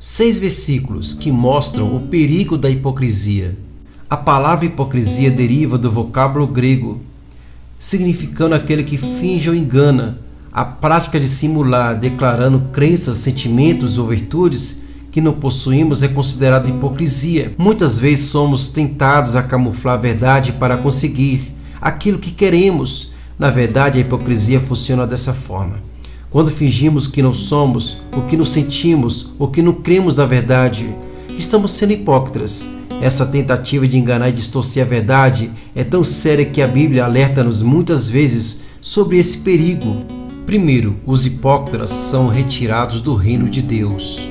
6 versículos que mostram o perigo da hipocrisia. A palavra hipocrisia deriva do vocábulo grego, significando aquele que finge ou engana. A prática de simular, declarando crenças, sentimentos ou virtudes que não possuímos é considerada hipocrisia. Muitas vezes somos tentados a camuflar a verdade para conseguir aquilo que queremos. Na verdade, a hipocrisia funciona dessa forma. Quando fingimos que não somos, o que não sentimos, o que não cremos na verdade, estamos sendo hipócritas. Essa tentativa de enganar e distorcer a verdade é tão séria que a Bíblia alerta-nos muitas vezes sobre esse perigo. Primeiro, os hipócritas são retirados do reino de Deus.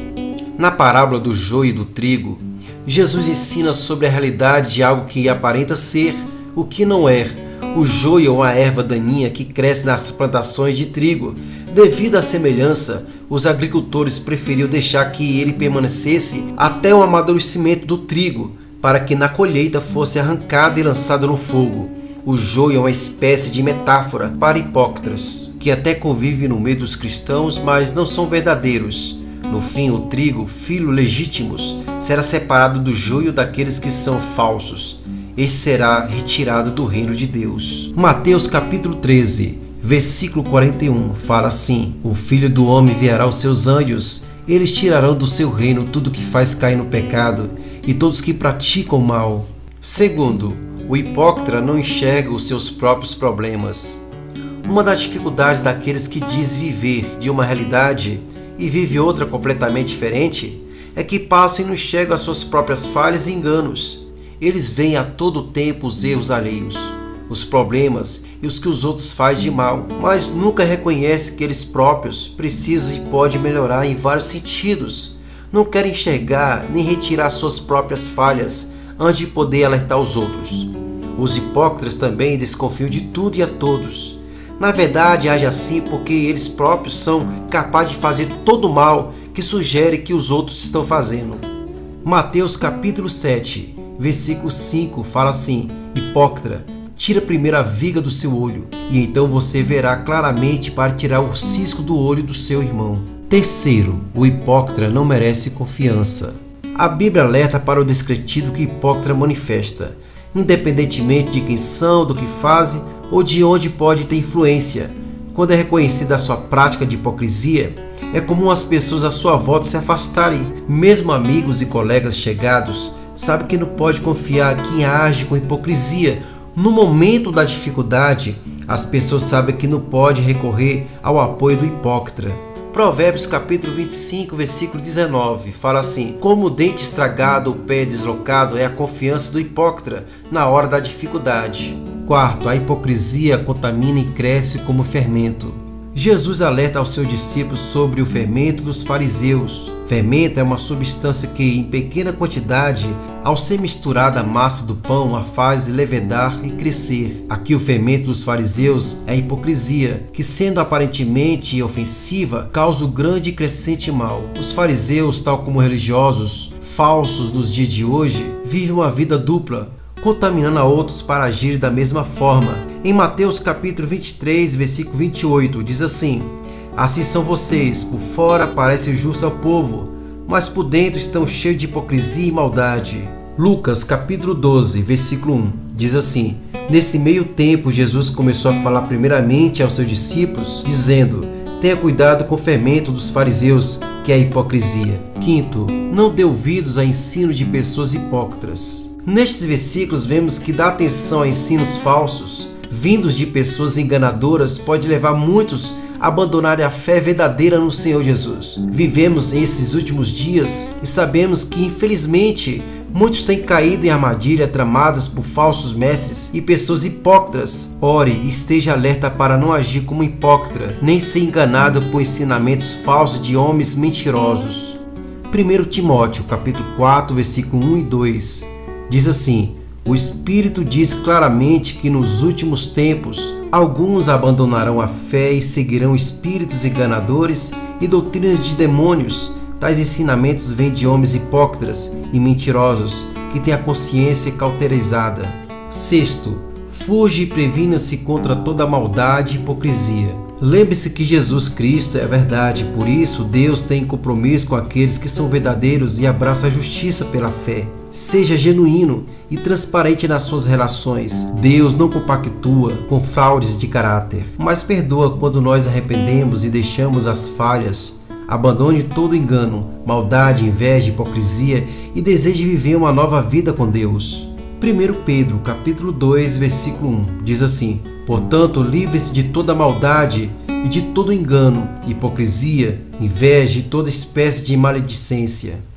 Na parábola do joio e do trigo, Jesus ensina sobre a realidade de algo que aparenta ser o que não é. O joio é uma erva daninha que cresce nas plantações de trigo. Devido à semelhança, os agricultores preferiam deixar que ele permanecesse até o amadurecimento do trigo, para que na colheita fosse arrancado e lançado no fogo. O joio é uma espécie de metáfora para hipócritas, que até convivem no meio dos cristãos, mas não são verdadeiros. No fim, o trigo, filho legítimos, será separado do joio daqueles que são falsos. Este será retirado do reino de Deus. Mateus capítulo 13, versículo 41, fala assim: O Filho do Homem enviará os seus anjos, eles tirarão do seu reino tudo que faz cair no pecado e todos que praticam o mal. Segundo, o hipócrita não enxerga os seus próprios problemas. Uma das dificuldades daqueles que diz viver de uma realidade e vive outra completamente diferente é que passam e não enxergam as suas próprias falhas e enganos. Eles veem a todo tempo os erros alheios, os problemas e os que os outros fazem de mal, mas nunca reconhecem que eles próprios precisam e podem melhorar em vários sentidos. Não querem enxergar nem retirar suas próprias falhas antes de poder alertar os outros. Os hipócritas também desconfiam de tudo e a todos. Na verdade, agem assim porque eles próprios são capazes de fazer todo o mal que sugere que os outros estão fazendo. Mateus capítulo 7, versículo 5 fala assim: Hipócrita, tira primeiro a viga do seu olho, e então você verá claramente para tirar o cisco do olho do seu irmão. Terceiro, o hipócrita não merece confiança. A Bíblia alerta para o descrédito que o hipócrita manifesta, independentemente de quem são, do que fazem ou de onde pode ter influência. Quando é reconhecida a sua prática de hipocrisia, é comum as pessoas à sua volta se afastarem. Mesmo amigos e colegas chegados sabem que não pode confiar em quem age com hipocrisia. No momento da dificuldade, as pessoas sabem que não pode recorrer ao apoio do hipócrita. Provérbios capítulo 25, versículo 19, fala assim: Como o dente estragado ou o pé deslocado é a confiança do hipócrita na hora da dificuldade. Quarto, a hipocrisia contamina e cresce como fermento. Jesus alerta aos seus discípulos sobre o fermento dos fariseus. Fermento é uma substância que, em pequena quantidade, ao ser misturada à massa do pão, a faz levedar e crescer. Aqui o fermento dos fariseus é a hipocrisia, que, sendo aparentemente ofensiva, causa o grande e crescente mal. Os fariseus, tal como religiosos falsos nos dias de hoje, vivem uma vida dupla, contaminando a outros para agir da mesma forma. Em Mateus capítulo 23, versículo 28, diz assim: Assim são vocês, por fora parecem justos ao povo, mas por dentro estão cheios de hipocrisia e maldade. Lucas capítulo 12, versículo 1, diz assim: Nesse meio tempo, Jesus começou a falar primeiramente aos seus discípulos, dizendo: Tenha cuidado com o fermento dos fariseus, que é a hipocrisia. Quinto, não dê ouvidos a ensino de pessoas hipócritas. Nestes versículos vemos que dar atenção a ensinos falsos, vindos de pessoas enganadoras, pode levar muitos a abandonarem a fé verdadeira no Senhor Jesus. Vivemos esses últimos dias e sabemos que, infelizmente, muitos têm caído em armadilhas tramadas por falsos mestres e pessoas hipócritas. Ore e esteja alerta para não agir como hipócrita, nem ser enganado por ensinamentos falsos de homens mentirosos. 1 Timóteo capítulo 4, versículo 1 e 2 diz assim: O Espírito diz claramente que nos últimos tempos alguns abandonarão a fé e seguirão espíritos enganadores e doutrinas de demônios. Tais ensinamentos vêm de homens hipócritas e mentirosos que têm a consciência cauterizada. Sexto, fuja e previna-se contra toda maldade e hipocrisia. Lembre-se que Jesus Cristo é a verdade, por isso Deus tem compromisso com aqueles que são verdadeiros e abraçam a justiça pela fé. Seja genuíno e transparente nas suas relações. Deus não compactua com fraudes de caráter, mas perdoa quando nós arrependemos e deixamos as falhas. Abandone todo engano, maldade, inveja, hipocrisia e deseje viver uma nova vida com Deus. 1 Pedro, capítulo 2, versículo 1, diz assim: portanto, livre-se de toda maldade e de todo engano, hipocrisia, inveja e toda espécie de maledicência.